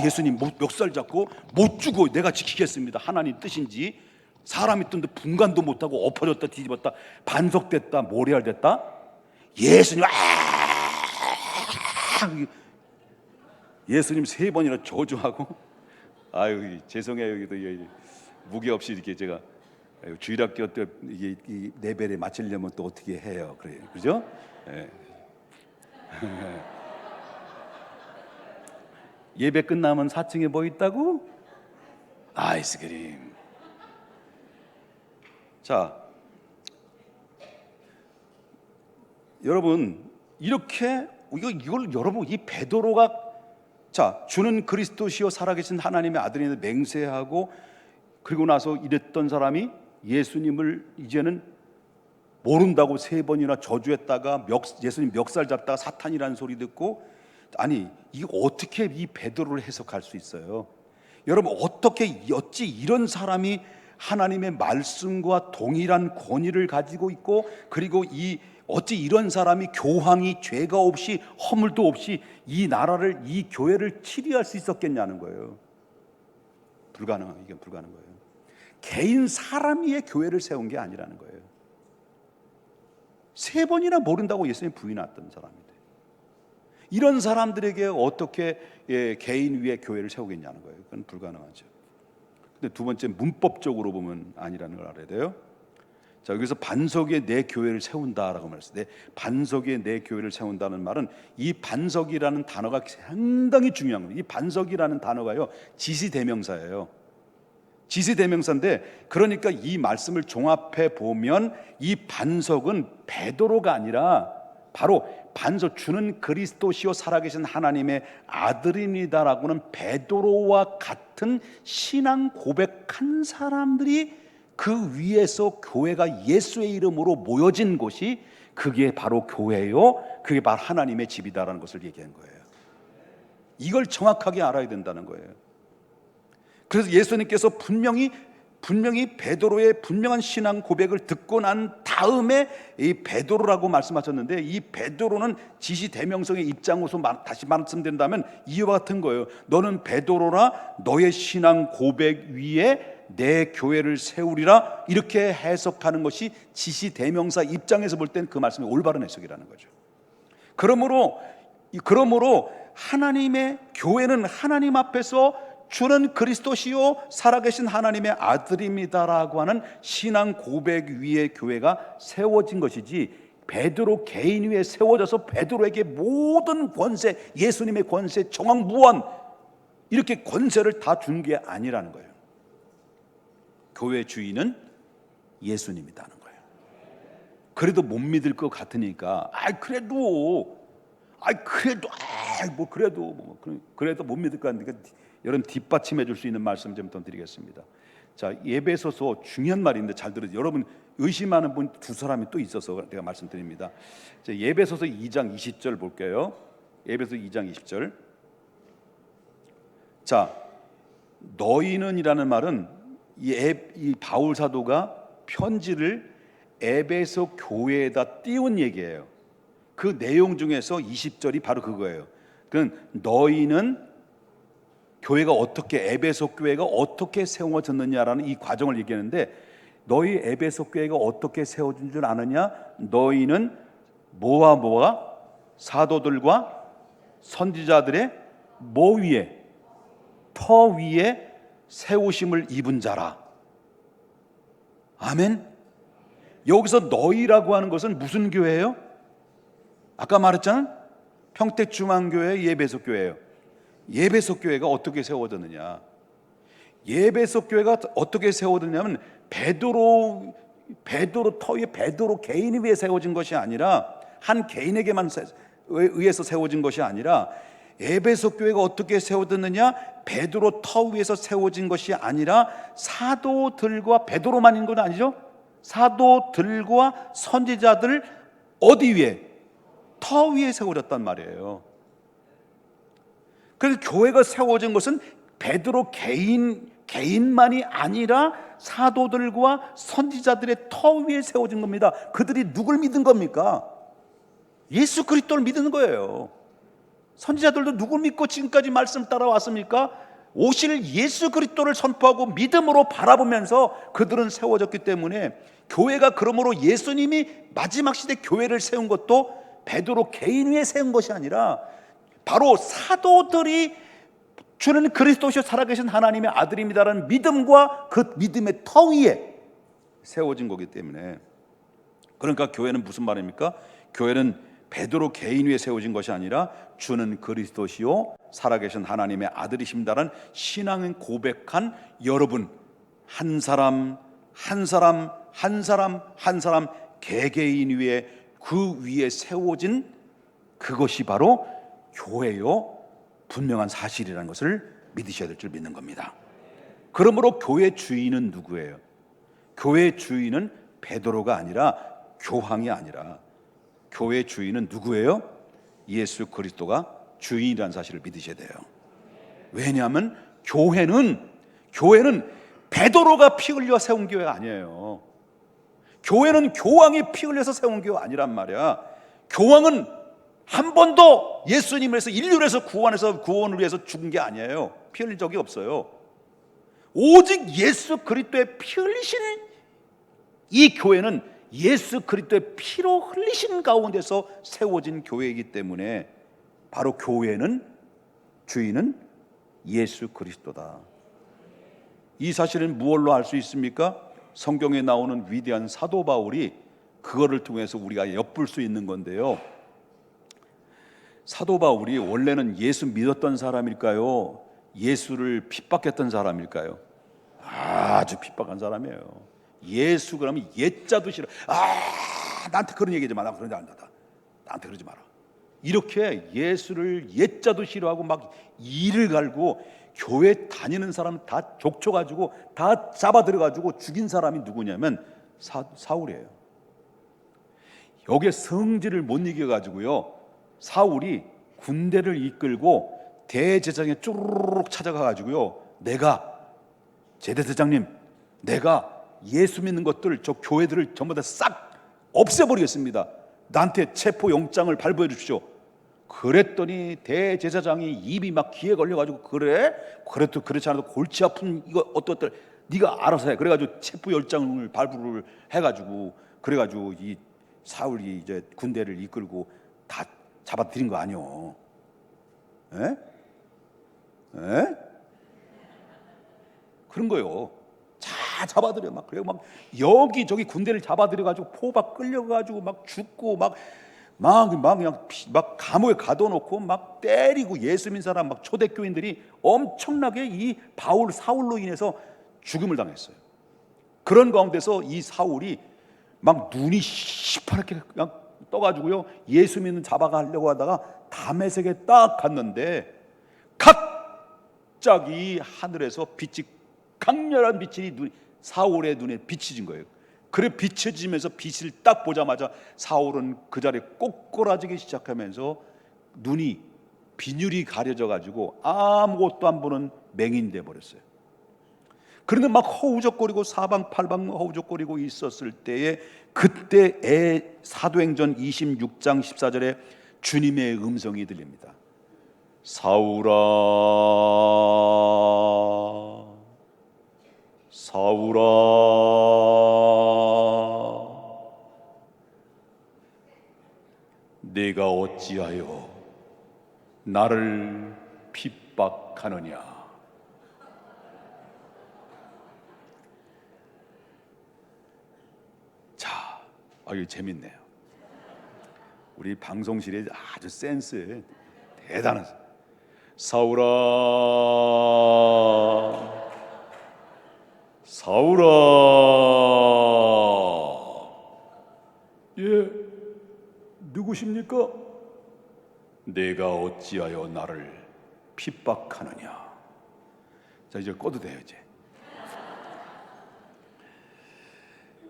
예수님 멱살 잡고 못 죽어 내가 지키겠습니다. 하나님 뜻인지 사람이 뜬데 분간도 못하고 엎어졌다 뒤집었다 반석됐다 모래알 됐다. 예수님 예수님 세 번이나 저주하고. 아유 죄송해요. 여기도 무게 없이 이렇게 제가 주일학교 때 이 레벨에 맞추려면 또 어떻게 해요? 그래요, 그죠? 네. 예배 끝나면 4층에 뭐 있다고? 아이스크림. 자, 여러분 이걸 여러분 이 베드로가 주는 그리스도시요 살아계신 하나님의 아들임을 맹세하고 그리고 나서 이랬던 사람이 예수님을 이제는 모른다고 세 번이나 저주했다가 예수님 멱살 잡다가 사탄이라는 소리 듣고, 아니 이거 어떻게 이 베드로를 해석할 수 있어요? 여러분 어찌 이런 사람이 하나님의 말씀과 동일한 권위를 가지고 있고, 그리고 어찌 이런 사람이 교황이 죄가 없이 허물도 없이 이 나라를, 이 교회를 치리할 수 있었겠냐는 거예요. 이건 불가능한 거예요. 개인 사람 위에 교회를 세운 게 아니라는 거예요. 세 번이나 모른다고 예수님 부인했던 사람인데 이런 사람들에게 어떻게 개인 위에 교회를 세우겠냐는 거예요. 그건 불가능하죠. 근데 두 번째, 문법적으로 보면 아니라는 걸 알아야 돼요. 자, 여기서 반석 위에 내 교회를 세운다라고 말했어요. 반석 위에 내 교회를 세운다는 말은 이 반석이라는 단어가 상당히 중요한 거예요. 이 반석이라는 단어가요 지시대명사예요. 지시대명사인데, 그러니까 이 말씀을 종합해 보면 이 반석은 베드로가 아니라 바로 반석, 주는 그리스도시요 살아계신 하나님의 아들입니다라고는 베드로와 같은 신앙 고백한 사람들이 그 위에서 교회가 예수의 이름으로 모여진 곳이, 그게 바로 교회요, 그게 바로 하나님의 집이다라는 것을 얘기한 거예요. 이걸 정확하게 알아야 된다는 거예요. 그래서 예수님께서 분명히 베드로의 분명한 신앙 고백을 듣고 난 다음에 이 베드로라고 말씀하셨는데, 이 베드로는 지시대명성의 입장으로서 다시 말씀드린다면 이와 같은 거예요. 너는 베드로라, 너의 신앙 고백 위에 내 교회를 세우리라, 이렇게 해석하는 것이 지시대명사 입장에서 볼 땐 그 말씀이 올바른 해석이라는 거죠. 그러므로 하나님의 교회는 하나님 앞에서 주는 그리스도시요 살아계신 하나님의 아들입니다라고 하는 신앙 고백 위에 교회가 세워진 것이지, 베드로 개인 위에 세워져서 베드로에게 모든 권세, 예수님의 권세, 정황무한 이렇게 권세를 다 준 게 아니라는 거예요. 교회 주인은 예수님이라는 거예요. 그래도 못 믿을 것 같으니까 그래도 못 믿을 것 같으니까 여러분 뒷받침해 줄 수 있는 말씀 좀 더 드리겠습니다. 자, 에베소서 중요한 말인데 잘 들으세요. 여러분 의심하는 분 두 사람이 또 있어서 제가 말씀드립니다. 자, 에베소서 2장 20절 볼게요. 에베소 2장 20절. 자, 너희는이라는 말은 이 바울 사도가 편지를 에베소 교회에다 띄운 얘기예요. 그 내용 중에서 20절이 바로 그거예요. 그건 너희는 교회가 어떻게, 에베소 교회가 어떻게 세워졌느냐라는 이 과정을 얘기하는데, 너희 에베소 교회가 어떻게 세워진 줄 아느냐? 너희는 뭐와 사도들과 선지자들의 뭐 위에, 터 위에 세우심을 입은 자라. 아멘. 여기서 너희라고 하는 것은 무슨 교회예요? 아까 말했잖아, 평택중앙교회 예배소 교회예요. 예배소 교회가 어떻게 세워졌느냐? 예배소 교회가 어떻게 세워졌냐면 베드로 터 위에 베드로 개인 위에 세워진 것이 아니라, 한 개인에게만 의해서 세워진 것이 아니라, 에베소 교회가 어떻게 세워졌느냐? 베드로 터 위에서 세워진 것이 아니라 사도들과, 베드로만 있는 건 아니죠. 사도들과 선지자들 어디 위에? 터 위에 세워졌단 말이에요. 그래서 교회가 세워진 것은 베드로 개인만이 아니라 사도들과 선지자들의 터 위에 세워진 겁니다. 그들이 누굴 믿은 겁니까? 예수 그리스도를 믿는 거예요. 선지자들도 누굴 믿고 지금까지 말씀 따라왔습니까? 오실 예수 그리스도를 선포하고 믿음으로 바라보면서 그들은 세워졌기 때문에, 교회가 그러므로 예수님이 마지막 시대 교회를 세운 것도 베드로 개인 위에 세운 것이 아니라 바로 사도들이 주는 그리스도시요 살아계신 하나님의 아들입니다라는 믿음과 그 믿음의 터 위에 세워진 거기 때문에, 그러니까 교회는 무슨 말입니까? 교회는 베드로 개인 위에 세워진 것이 아니라 주는 그리스도시요 살아계신 하나님의 아들이십니다라는 신앙을 고백한 여러분, 한 사람 개개인 위에, 그 위에 세워진 그것이 바로 교회요 분명한 사실이라는 것을 믿으셔야 될 줄 믿는 겁니다. 그러므로 교회 주인은 누구예요? 교회 주인은 베드로가 아니라, 교황이 아니라, 교회 주인은 누구예요? 예수 그리스도가 주인이라는 사실을 믿으셔야 돼요. 왜냐하면 교회는 베드로가 피 흘려 세운 교회가 아니에요. 교회는 교황이 피 흘려서 세운 교회가 아니란 말이야. 교황은 한 번도 예수님을 위해서, 인류를 위해서 구원을 위해서 죽은 게 아니에요. 피 흘린 적이 없어요. 오직 예수 그리스도의 피 흘리신 이 교회는 예수 그리스도의 피로 흘리신 가운데서 세워진 교회이기 때문에, 바로 교회는 주인은 예수 그리스도다. 이 사실을 무엇로 알 수 있습니까? 성경에 나오는 위대한 사도 바울이 그거를 통해서 우리가 엿볼 수 있는 건데요. 사도 바울이 원래는 예수 믿었던 사람일까요? 예수를 핍박했던 사람일까요? 아주 핍박한 사람이에요. 예수 그러면 예자도 싫어. 나한테 그런 얘기하지 마라. 그러지 않는다. 나한테 그러지 마라. 이렇게 예수를 예자도 싫어하고 막 이를 갈고, 교회 다니는 사람 다 족쳐가지고 다 잡아들여가지고 죽인 사람이 누구냐면 사울이에요. 여기에 성질을 못 이겨가지고요, 사울이 군대를 이끌고 대제사장에 쭈르륵 찾아가가지고요, 내가 제대대장님, 내가 예수 믿는 것들, 저 교회들을 전부 다 싹 없애버리겠습니다. 나한테 체포영장을 발부해 주십시오. 그랬더니 대제사장이 입이 막 귀에 걸려가지고, 그래도 그렇지 않아도 골치 아픈 이거 어떻들 네가 알아서 해. 그래가지고 체포영장을 발부를 해가지고, 그래가지고 이 사울이 이제 군대를 이끌고 다 잡아들인 거 아니요? 에? 그런 거요. 다 잡아들여. 막 그리고 막 여기저기 군대를 잡아들여가지고 포박 끌려가지고 막 죽고 막 그냥 막 감옥에 가둬놓고 막 때리고, 예수 믿는 사람 막 초대교인들이 엄청나게 이 사울로 인해서 죽음을 당했어요. 그런 가운데서 이 사울이 막 눈이 시퍼렇게 그냥 떠가지고요, 예수 믿는 잡아가려고 하다가 다메섹에 딱 갔는데 갑자기 하늘에서 빛이 강렬한 빛이 사울의 눈에 비춰진 거예요. 그래 비춰지면서 빛을 딱 보자마자 사울은 그 자리에 꼬꾸라지기 시작하면서 눈이 빈율이 가려져 가지고 아무것도 안 보는 맹인이 돼 버렸어요. 그런데 막 허우적거리고 사방팔방 허우적거리고 있었을 때에 그때 사도행전 26장 14절에 주님의 음성이 들립니다. 사울아, 사울아, 네가 어찌하여 나를 핍박하느냐. 자, 이거 재밌네요. 우리 방송실에 아주 센스 대단한 사울아, 사울아, 예, 누구십니까? 내가 어찌하여 나를 핍박하느냐. 자, 이제 꺼도 돼요. 이제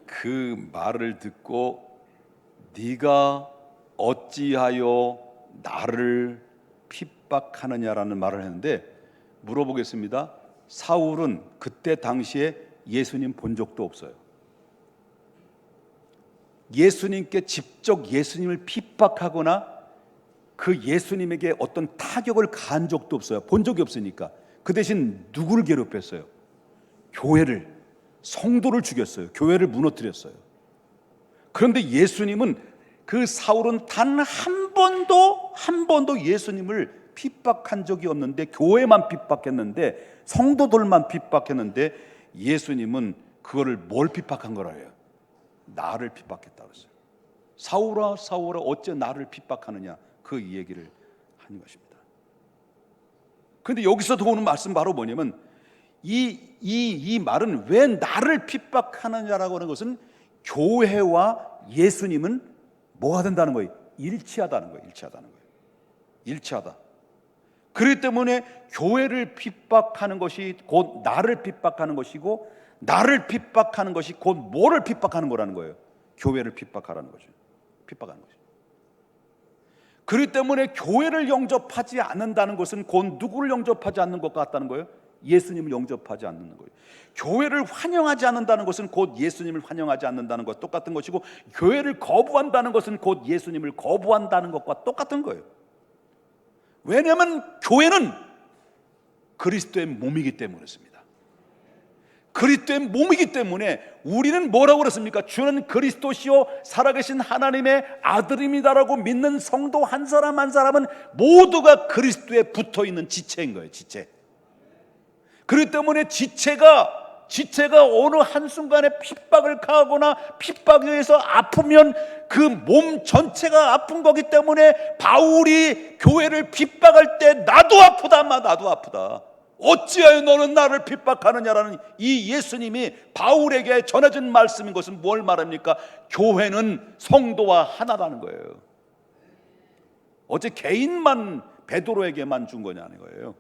그 말을 듣고 네가 어찌하여 나를 핍박하느냐라는 말을 했는데, 물어보겠습니다. 사울은 그때 당시에 예수님 본 적도 없어요. 예수님께 직접 예수님을 핍박하거나 그 예수님에게 어떤 타격을 가한 적도 없어요. 본 적이 없으니까. 그 대신 누구를 괴롭혔어요? 교회를, 성도를 죽였어요. 교회를 무너뜨렸어요. 그런데 예수님은, 그 사울은 단 한 번도 예수님을 핍박한 적이 없는데, 교회만 핍박했는데, 성도들만 핍박했는데, 예수님은 그거를 뭘 핍박한 거라요? 나를 핍박했다 그랬어요. 사울아, 사울아, 어째 나를 핍박하느냐, 그 얘기를 한 것입니다. 그런데 여기서 오는 말씀 바로 뭐냐면, 이 말은 왜 나를 핍박하느냐라고 하는 것은 교회와 예수님은 뭐가 된다는 거예요? 일치하다는 거예요. 일치하다. 그렇기 때문에 교회를 pit박하는 것이 곧 나를 핍박하는 것이고, 나를 핍박하는 것이 곧 뭐를 핍박하는 거라는 거예요? 교회를 핍박하라는 거죠. 핍박하는 거죠. 그렇기 때문에 교회를 영접하지 않는다는 것은 곧 누구를 영접하지 않는 것 같다는 거예요? 예수님을 영접하지 않는 거예요. 교회를 환영하지 않는다는 것은 곧 예수님을 환영하지 않는다는 것과 똑같은 것이고, 교회를 거부한다는 것은 곧 예수님을 거부한다는 것과 똑같은 거예요. 왜냐하면 교회는 그리스도의 몸이기 때문에 그렇습니다. 그리스도의 몸이기 때문에 우리는 뭐라고 그랬습니까? 주는 그리스도시요 살아계신 하나님의 아들입니다라고 믿는 성도 한 사람 한 사람은 모두가 그리스도에 붙어있는 지체인 거예요. 지체. 그렇기 때문에 지체가 어느 한순간에 핍박을 가하거나 핍박에 의해서 아프면 그 몸 전체가 아픈 거기 때문에 바울이 교회를 핍박할 때 나도 아프다, 나도 아프다, 어찌하여 너는 나를 핍박하느냐라는 이 예수님이 바울에게 전해진 말씀인 것은 뭘 말합니까? 교회는 성도와 하나라는 거예요. 어제 개인만 베드로에게만 준 거냐는 거예요.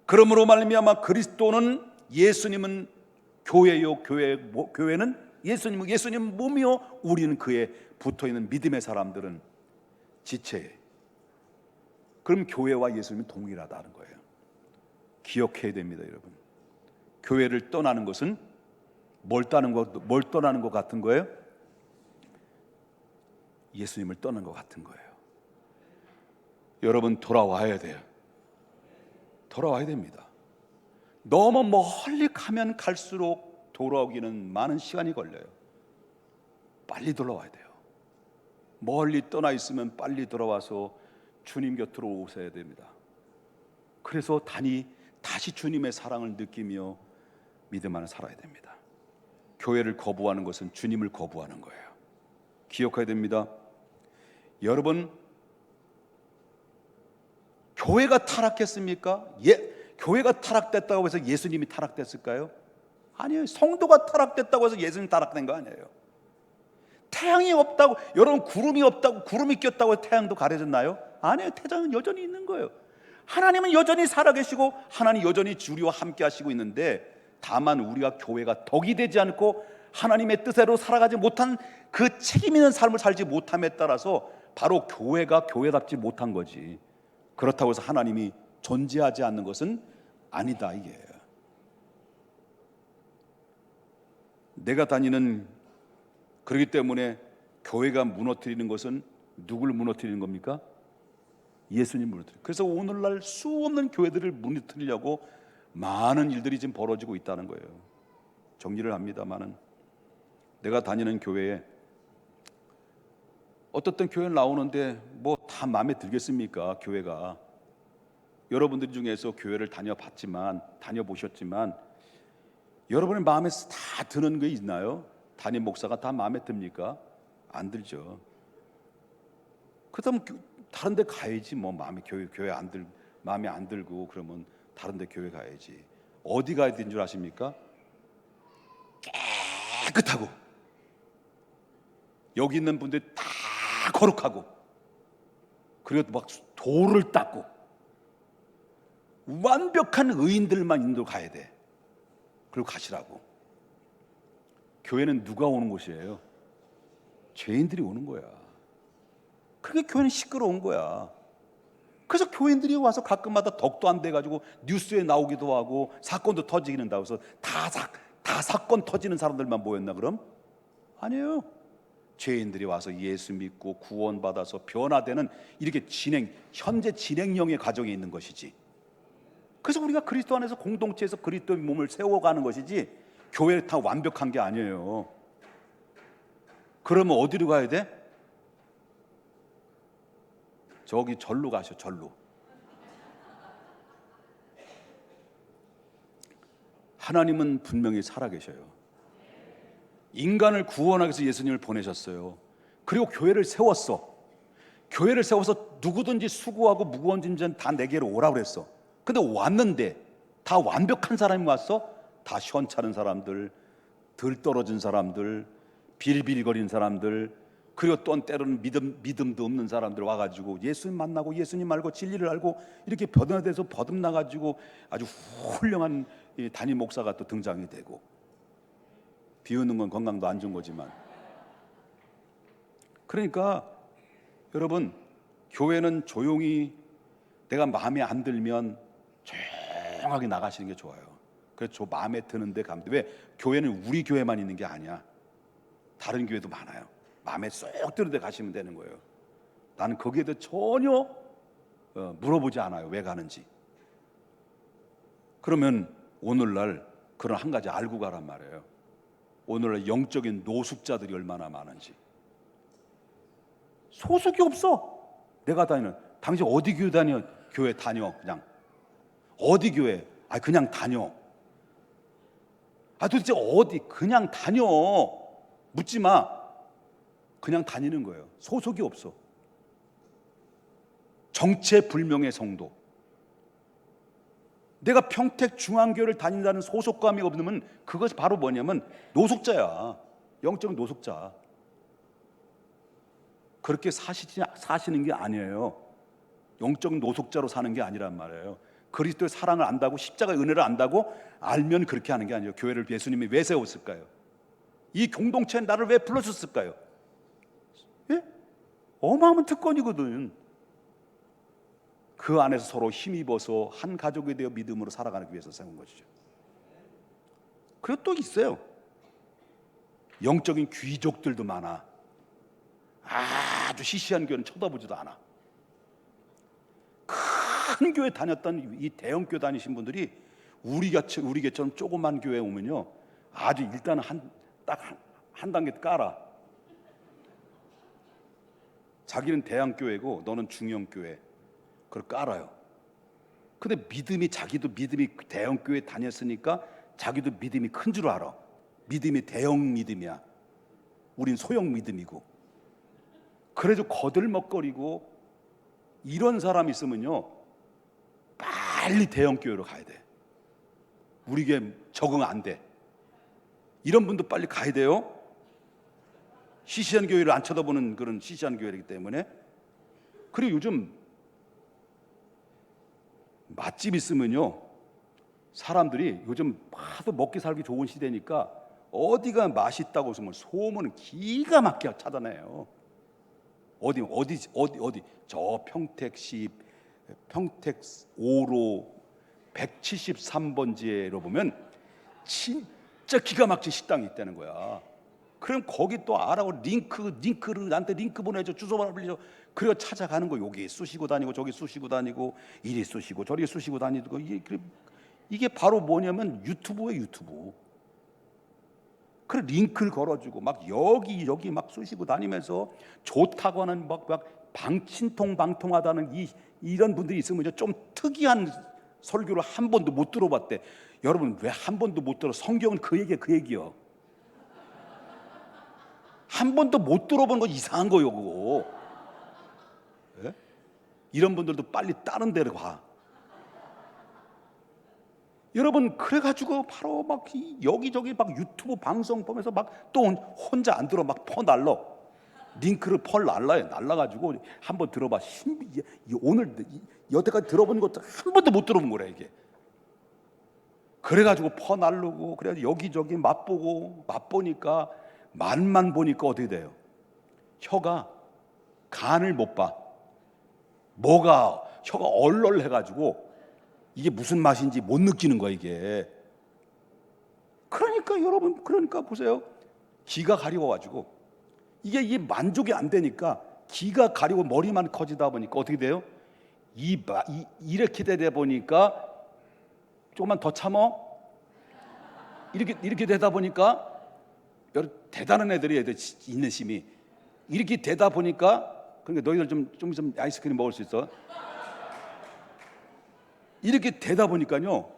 그러므로 말미암아 그리스도는, 예수님은 교회요, 교회는 예수님 몸이요, 우리는 그에 붙어있는 믿음의 사람들은 지체예요. 그럼 교회와 예수님은 동일하다는 거예요. 기억해야 됩니다, 여러분. 교회를 떠나는 것은 뭘 떠나는 것 같은 거예요? 예수님을 떠나는 것 같은 거예요. 여러분, 돌아와야 돼요. 돌아와야 됩니다. 너무 멀리 가면 갈수록 돌아오기는 많은 시간이 걸려요. 빨리 돌아와야 돼요. 멀리 떠나 있으면 빨리 돌아와서 주님 곁으로 오셔야 됩니다. 그래서 다시 주님의 사랑을 느끼며 믿음 안에 살아야 됩니다. 교회를 거부하는 것은 주님을 거부하는 거예요. 기억해야 됩니다. 여러분, 교회가 타락했습니까? 교회가 타락됐다고 해서 예수님이 타락됐을까요? 아니에요. 성도가 타락됐다고 해서 예수님이 타락된 거 아니에요. 태양이 없다고, 여러분 구름이 없다고, 구름이 꼈다고 해서 태양도 가려졌나요? 아니에요. 태양은 여전히 있는 거예요. 하나님은 여전히 살아계시고 하나님 여전히 우리와 함께 하시고 있는데, 다만 우리가 교회가 덕이 되지 않고 하나님의 뜻대로 살아가지 못한, 그 책임 있는 삶을 살지 못함에 따라서 바로 교회가 교회답지 못한 거지. 그렇다고 해서 하나님이 존재하지 않는 것은 아니다, 이게. 내가 다니는, 그렇기 때문에 교회가 무너뜨리는 것은 누굴 무너뜨리는 겁니까? 예수님 무너뜨리는. 그래서 오늘날 수없는 교회들을 무너뜨리려고 많은 일들이 지금 벌어지고 있다는 거예요. 정리를 합니다만은, 내가 다니는 교회에 어떻든 교회 나오는데 뭐 다 마음에 들겠습니까? 교회가. 여러분들 중에서 교회를 다녀보셨지만 여러분의 마음에 다 드는 게 있나요? 담임 목사가 다 마음에 듭니까? 안 들죠. 그렇다면 다른 데 가야지. 뭐 마음에 안 들고 그러면 다른 데 교회 가야지. 어디 가야 되는 줄 아십니까? 깨끗하고, 여기 있는 분들 다 거룩하고, 그리고 막 돌을 닦고 완벽한 의인들만 있는 데 가야 돼. 그리고 가시라고. 교회는 누가 오는 곳이에요? 죄인들이 오는 거야. 그게 교회는 시끄러운 거야. 그래서 교인들이 와서 가끔마다 덕도 안 돼가지고 뉴스에 나오기도 하고 사건도 터지기는 다. 그래서 다 사건 터지는 사람들만 모였나 그럼? 아니에요. 죄인들이 와서 예수 믿고 구원받아서 변화되는, 이렇게 현재 진행형의 과정에 있는 것이지. 그래서 우리가 그리스도 안에서 공동체에서 그리스도의 몸을 세워가는 것이지, 교회를 다 완벽한 게 아니에요. 그러면 어디로 가야 돼? 저기 절로 가셔, 절로. 하나님은 분명히 살아계셔요. 인간을 구원하기 위해서 예수님을 보내셨어요. 그리고 교회를 세웠어. 교회를 세워서 누구든지 수고하고 무거운 짐진 다 내게로 오라고 그랬어. 근데 왔는데 다 완벽한 사람이 왔어? 다 시원찮은 사람들, 덜 떨어진 사람들, 빌빌거리는 사람들, 그리고 또 때로는 믿음도 없는 사람들 와가지고 예수님 만나고 예수님 알고 진리를 알고 이렇게 변화돼서 거듭나가지고 아주 훌륭한 담임 목사가 또 등장이 되고, 비우는 건 건강도 안 좋은 거지만. 그러니까 여러분, 교회는 조용히 내가 마음에 안 들면 조용하게 나가시는 게 좋아요. 그래서 마음에 드는데 가면 돼. 왜? 교회는 우리 교회만 있는 게 아니야. 다른 교회도 많아요. 마음에 쏙 드는 데 가시면 되는 거예요. 나는 거기에 대해 전혀 물어보지 않아요. 왜 가는지. 그러면 오늘날 그런 한 가지 알고 가란 말이에요. 오늘날 영적인 노숙자들이 얼마나 많은지. 소속이 없어. 내가 다니는, 당신 어디 교회 다녀? 교회 다녀. 그냥 어디 교회? 그냥 다녀. 도대체 어디? 그냥 다녀. 묻지 마. 그냥 다니는 거예요. 소속이 없어. 정체불명의 성도. 내가 평택중앙교회를 다닌다는 소속감이 없으면 그것이 바로 뭐냐면 노숙자야. 영적인 노숙자. 그렇게 사시는 게 아니에요. 영적 노숙자로 사는 게 아니란 말이에요. 그리스도의 사랑을 안다고, 십자가의 은혜를 안다고 알면 그렇게 하는 게 아니에요. 교회를 예수님이 왜 세웠을까요? 이 공동체에 나를 왜 불러줬을까요? 예? 어마어마한 특권이거든. 그 안에서 서로 힘입어서 한 가족이 되어 믿음으로 살아가기 위해서 세운 것이죠. 그리고 또 있어요. 영적인 귀족들도 많아. 아주 시시한 교회는 쳐다보지도 않아. 큰 교회 다녔던 이 대형 교회 다니신 분들이 우리처럼 조그만 교회에 오면요, 아주 일단 한 단계 깔아. 자기는 대형 교회고 너는 중형 교회. 그걸 깔아요. 근데 자기도 믿음이 대형 교회 다녔으니까 자기도 믿음이 큰 줄 알아. 믿음이 대형 믿음이야. 우린 소형 믿음이고. 그래도 거들먹거리고 이런 사람이 있으면요, 빨리 대형 교회로 가야 돼. 우리 교회 적응 안 돼. 이런 분도 빨리 가야 돼요. 시시한 교회를 안 쳐다보는 그런 시시한 교회이기 때문에. 그리고 요즘 맛집 있으면요, 사람들이 요즘 하도 먹기 살기 좋은 시대니까 어디가 맛있다고 해서 소문은 기가 막히게 찾아내요. 어디 저 평택시 평택 5로 173번지에로 보면 진짜 기가 막힌 식당이 있다는 거야. 그럼 거기 또 알아고 링크를 나한테 링크 보내줘, 주소 보내줘. 그래서 찾아가는 거. 여기 쑤시고 다니고 저기 쑤시고 다니고 이리 쑤시고 저리 쑤시고 다니고 이게 바로 뭐냐면 유튜브예요, 유튜브. 그래 링크를 걸어주고 막 여기 막 쑤시고 다니면서 좋다고 하는 막 방신통방통하다는 이런 분들이 있으면 좀 특이한 설교를 한 번도 못 들어봤대. 여러분 왜 한 번도 못 들어? 성경은 그 얘기요. 한 번도 못 들어본 거 이상한 거요, 그거. 예? 이런 분들도 빨리 다른 데로 가. 여러분 그래가지고 바로 막 여기저기 막 유튜브 방송 보면서 막 또 혼자 안 들어 막 퍼날러 링크를 날라가지고 한번 들어봐. 오늘 여태까지 들어본 것도 한 번도 못 들어본 거래 이게. 그래가지고 퍼날르고 그래 여기저기 맛보니까 맛만 보니까 어떻게 돼요? 혀가 간을 못 봐. 혀가 얼얼해가지고 이게 무슨 맛인지 못 느끼는 거야 이게. 그러니까 여러분 보세요. 기가 가려워가지고 이게 만족이 안 되니까 기가 가리고 머리만 커지다 보니까 어떻게 돼요? 이렇게 되다 보니까 조금만 더 참어. 이렇게 되다 보니까 대단한 애들이 있는 심이 이렇게 되다 보니까 그러니까 너희들 좀 아이스크림 먹을 수 있어. 이렇게 되다 보니까요,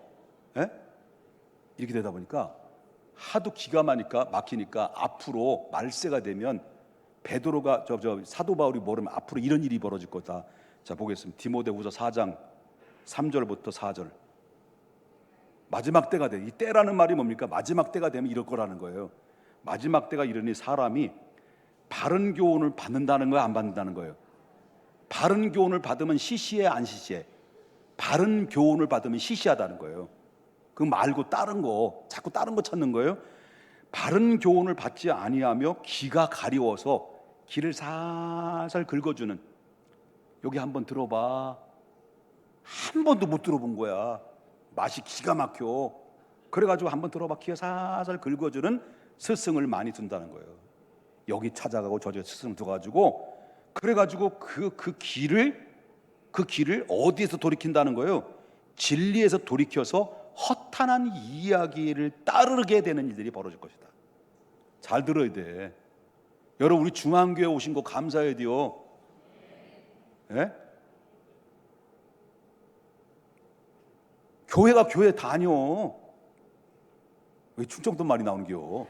예? 이렇게 되다 보니까 하도 기가 막히니까 앞으로 말세가 되면 베드로가 사도 바울이 모르면 앞으로 이런 일이 벌어질 거다. 자 보겠습니다. 디모데후서 4장 3절부터 4절. 마지막 때가 돼. 이 때라는 말이 뭡니까? 마지막 때가 되면 이럴 거라는 거예요. 마지막 때가 이르니 사람이 바른 교훈을 받는다는 거야, 안 받는다는 거예요? 바른 교훈을 받으면 시시해, 안 시시해? 바른 교훈을 받으면 시시하다는 거예요. 그 말고 자꾸 다른 거 찾는 거예요. 바른 교훈을 받지 아니하며 귀가 가려워서 귀를 살살 긁어주는. 여기 한번 들어봐. 한 번도 못 들어본 거야. 맛이 기가 막혀. 그래가지고 한번 들어봐. 귀가 살살 긁어주는 스승을 많이 둔다는 거예요. 여기 찾아가고 저기 스승 둬가지고 그래가지고 그 귀를 어디에서 돌이킨다는 거예요? 진리에서 돌이켜서 허탄한 이야기를 따르게 되는 일들이 벌어질 것이다. 잘 들어야 돼. 여러분 우리 중앙교회 오신 거 감사해야 돼요. 예? 교회가 교회 다녀. 왜 충청도 말이 나오는겨?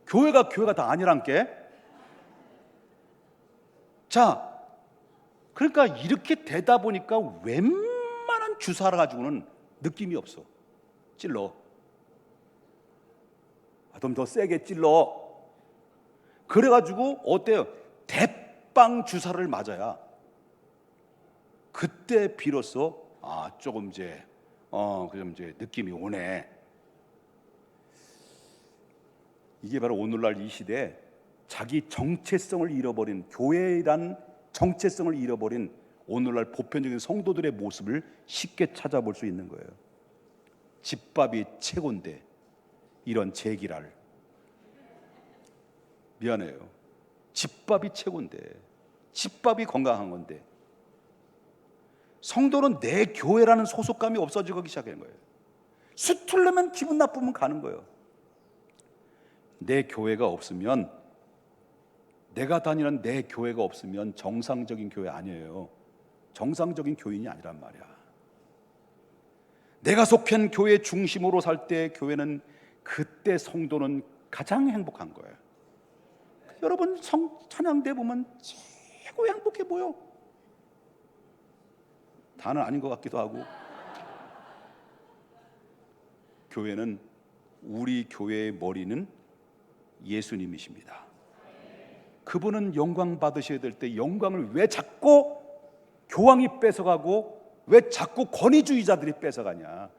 교회가 다 아니란께. 자, 그러니까 이렇게 되다 보니까 웬만한 주사를 가지고는 느낌이 없어. 찔러. 좀 더 세게 찔러. 그래가지고 어때요? 대빵 주사를 맞아야 그때 비로소 조금 이제 느낌이 오네. 이게 바로 오늘날 이 시대에 자기 정체성을 잃어버린, 교회란 정체성을 잃어버린 오늘날 보편적인 성도들의 모습을 쉽게 찾아볼 수 있는 거예요. 집밥이 최고인데 이런 제기랄. 미안해요. 집밥이 최고인데, 집밥이 건강한 건데 성도는 내 교회라는 소속감이 없어지기 시작하는 거예요. 수틀려면 기분 나쁘면 가는 거예요. 내 교회가 없으면, 내가 다니는 내 교회가 없으면 정상적인 교회 아니에요. 정상적인 교인이 아니란 말이야. 내가 속한 교회 중심으로 살 때 교회는, 그때 성도는 가장 행복한 거예요. 여러분 찬양대 보면 최고 행복해 보여. 다는 아닌 것 같기도 하고. 교회는, 우리 교회의 머리는 예수님이십니다. 그분은 영광 받으셔야 될 때 영광을 왜 자꾸 교황이 뺏어가고 왜 자꾸 권위주의자들이 뺏어가냐?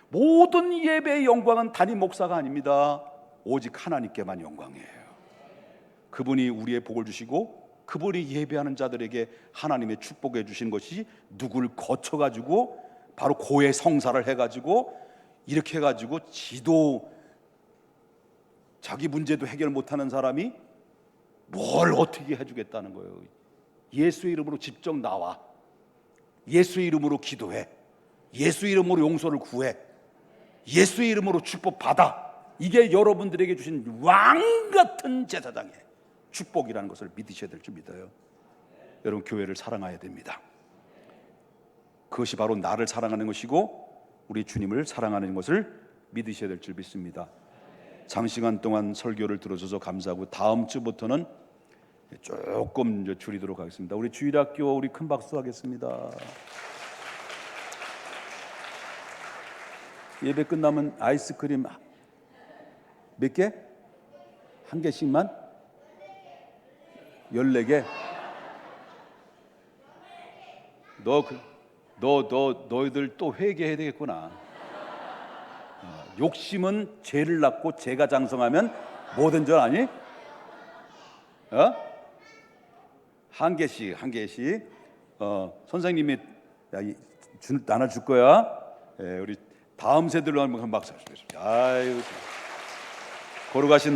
모든 예배의 영광은 단임 목사가 아닙니다. 오직 하나님께만 영광이에요. 그분이 우리의 복을 주시고 그분이 예배하는 자들에게 하나님의 축복해 주신 것이 누구를 거쳐가지고 바로 고해 성사를 해가지고 이렇게 해가지고 지도 자기 문제도 해결 못하는 사람이 뭘 어떻게 해주겠다는 거예요. 예수의 이름으로 직접 나와, 예수의 이름으로 기도해, 예수의 이름으로 용서를 구해, 예수의 이름으로 축복 받아. 이게 여러분들에게 주신 왕 같은 제사장의 축복이라는 것을 믿으셔야 될 줄 믿어요. 여러분, 교회를 사랑해야 됩니다. 그것이 바로 나를 사랑하는 것이고 우리 주님을 사랑하는 것을 믿으셔야 될 줄 믿습니다. 장시간 동안 설교를 들어줘서 감사하고 다음 주부터는 조금 이제 줄이도록 하겠습니다. 우리 주일학교 우리 큰 박수 하겠습니다. 예배 끝나면 아이스크림 몇 개? 한 개씩만? 14개? 너희들 또 회개해야 되겠구나. 욕심은 죄를 낳고 죄가 장성하면 뭐든 줄 아니? 한 개씩. 선생님이 나눠줄 거야. 우리 다음 세대로 한번 박수 주십시오. 아유, 거룩하신